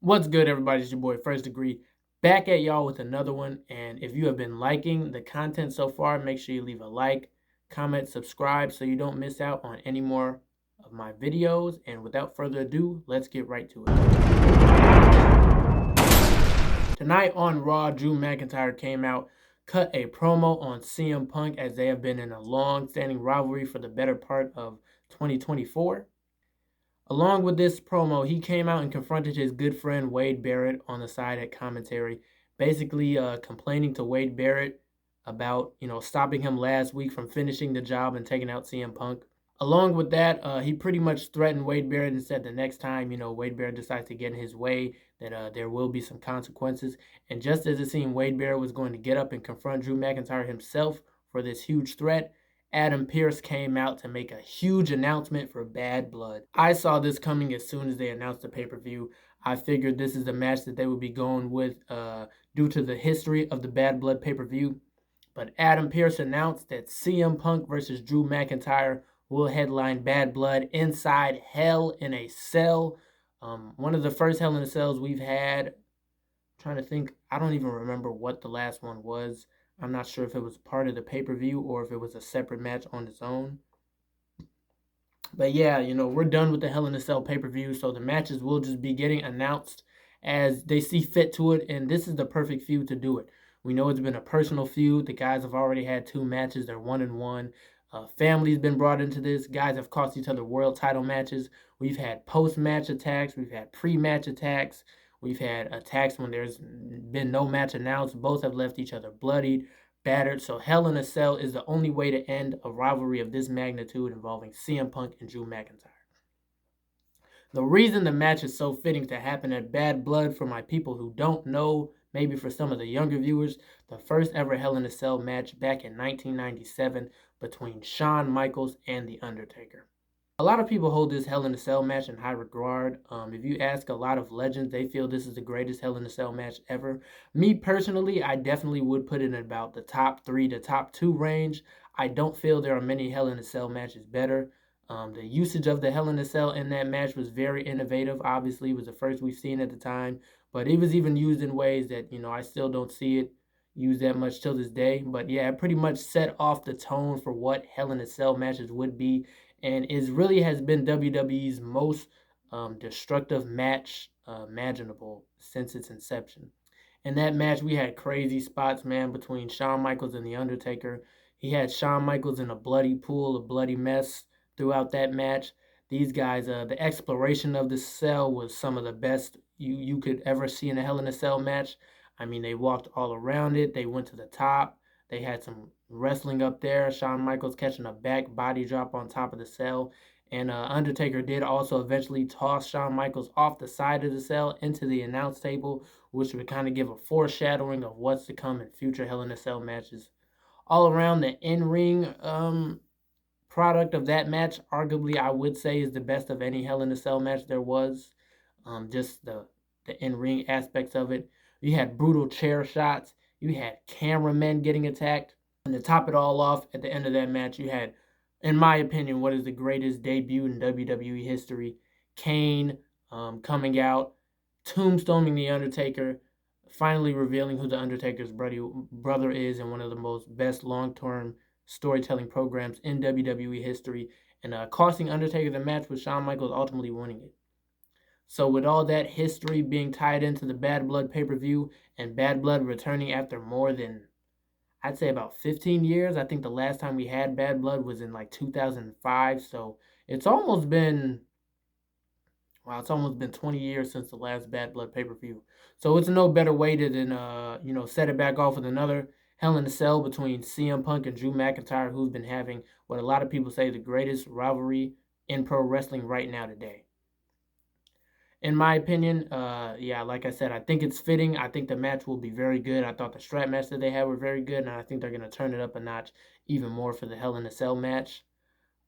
What's good, everybody? It's your boy First Degree back at y'all with another one. And if you have been liking the content so far, make sure you leave a like, comment, subscribe so you don't miss out on any more of my videos. And without further ado, let's get right to it. Tonight on Raw, Drew McIntyre came out, cut a promo on CM Punk as they have been in a long-standing rivalry for the better part of 2024. Along with this promo, he came out and confronted his good friend Wade Barrett on the side at commentary, basically complaining to Wade Barrett about, stopping him last week from finishing the job and taking out CM Punk. Along with that, he pretty much threatened Wade Barrett and said the next time, Wade Barrett decides to get in his way, that there will be some consequences. And just as it seemed Wade Barrett was going to get up and confront Drew McIntyre himself for this huge threat, Adam Pearce came out to make a huge announcement for Bad Blood. I saw this coming as soon as they announced the pay-per-view. I figured this is the match that they would be going with due to the history of the Bad Blood pay-per-view. But Adam Pearce announced that CM Punk versus Drew McIntyre will headline Bad Blood inside Hell in a Cell. One of the first Hell in a Cells we've had. I'm trying to think, I don't even remember what the last one was. I'm not sure if it was part of the pay-per-view or if it was a separate match on its own. But yeah, we're done with the Hell in a Cell pay-per-view, so the matches will just be getting announced as they see fit to it, and this is the perfect feud to do it. We know it's been a personal feud. The guys have already had 2 matches. They're 1-1. Family's been brought into this. Guys have cost each other world title matches. We've had post-match attacks. We've had pre-match attacks. We've had attacks when there's been no match announced. Both have left each other bloodied, battered. So Hell in a Cell is the only way to end a rivalry of this magnitude involving CM Punk and Drew McIntyre. The reason the match is so fitting to happen at Bad Blood, for my people who don't know, maybe for some of the younger viewers, the first ever Hell in a Cell match back in 1997 between Shawn Michaels and The Undertaker. A lot of people hold this Hell in a Cell match in high regard. If you ask a lot of legends, they feel this is the greatest Hell in a Cell match ever. Me personally, I definitely would put it in about the top 3 to top 2 range. I don't feel there are many Hell in a Cell matches better. The usage of the Hell in a Cell in that match was very innovative. Obviously, it was the first we've seen at the time, but it was even used in ways that, I still don't see it used that much till this day. But yeah, it pretty much set off the tone for what Hell in a Cell matches would be, and it really has been WWE's most destructive match imaginable since its inception. In that match, we had crazy spots, man, between Shawn Michaels and The Undertaker. He had Shawn Michaels in a bloody pool, a bloody mess throughout that match. These guys, the exploration of the cell was some of the best you could ever see in a Hell in a Cell match. I mean, they walked all around it. They went to the top. They had some wrestling up there. Shawn Michaels catching a back body drop on top of the cell. And Undertaker did also eventually toss Shawn Michaels off the side of the cell into the announce table, which would kind of give a foreshadowing of what's to come in future Hell in a Cell matches. All around, the in-ring product of that match, arguably, I would say, is the best of any Hell in a Cell match there was. Just the in-ring aspects of it. You had brutal chair shots. You had cameramen getting attacked. And to top it all off, at the end of that match, you had, in my opinion, what is the greatest debut in WWE history. Kane coming out, tombstoning The Undertaker, finally revealing who The Undertaker's brother is in one of the most best long-term storytelling programs in WWE history, and costing Undertaker the match with Shawn Michaels ultimately winning it. So with all that history being tied into the Bad Blood pay-per-view and Bad Blood returning after more than, I'd say, about 15 years. I think the last time we had Bad Blood was in like 2005. So it's almost been 20 years since the last Bad Blood pay-per-view. So it's no better way than set it back off with another Hell in a Cell between CM Punk and Drew McIntyre, who's been having what a lot of people say the greatest rivalry in pro wrestling right now today. In my opinion, yeah, like I said, I think it's fitting. I think the match will be very good. I thought the strap match that they had were very good, and I think they're going to turn it up a notch even more for the Hell in a Cell match.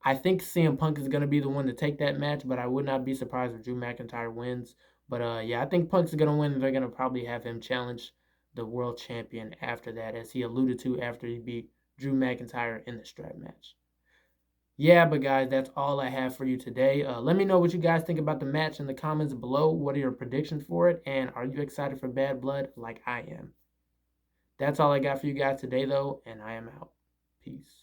I think CM Punk is going to be the one to take that match, but I would not be surprised if Drew McIntyre wins. But yeah, I think Punk's going to win, and they're going to probably have him challenge the world champion after that, as he alluded to after he beat Drew McIntyre in the strap match. Yeah, but guys, that's all I have for you today. Let me know what you guys think about the match in the comments below. What are your predictions for it? And are you excited for Bad Blood like I am? That's all I got for you guys today, though, and I am out. Peace.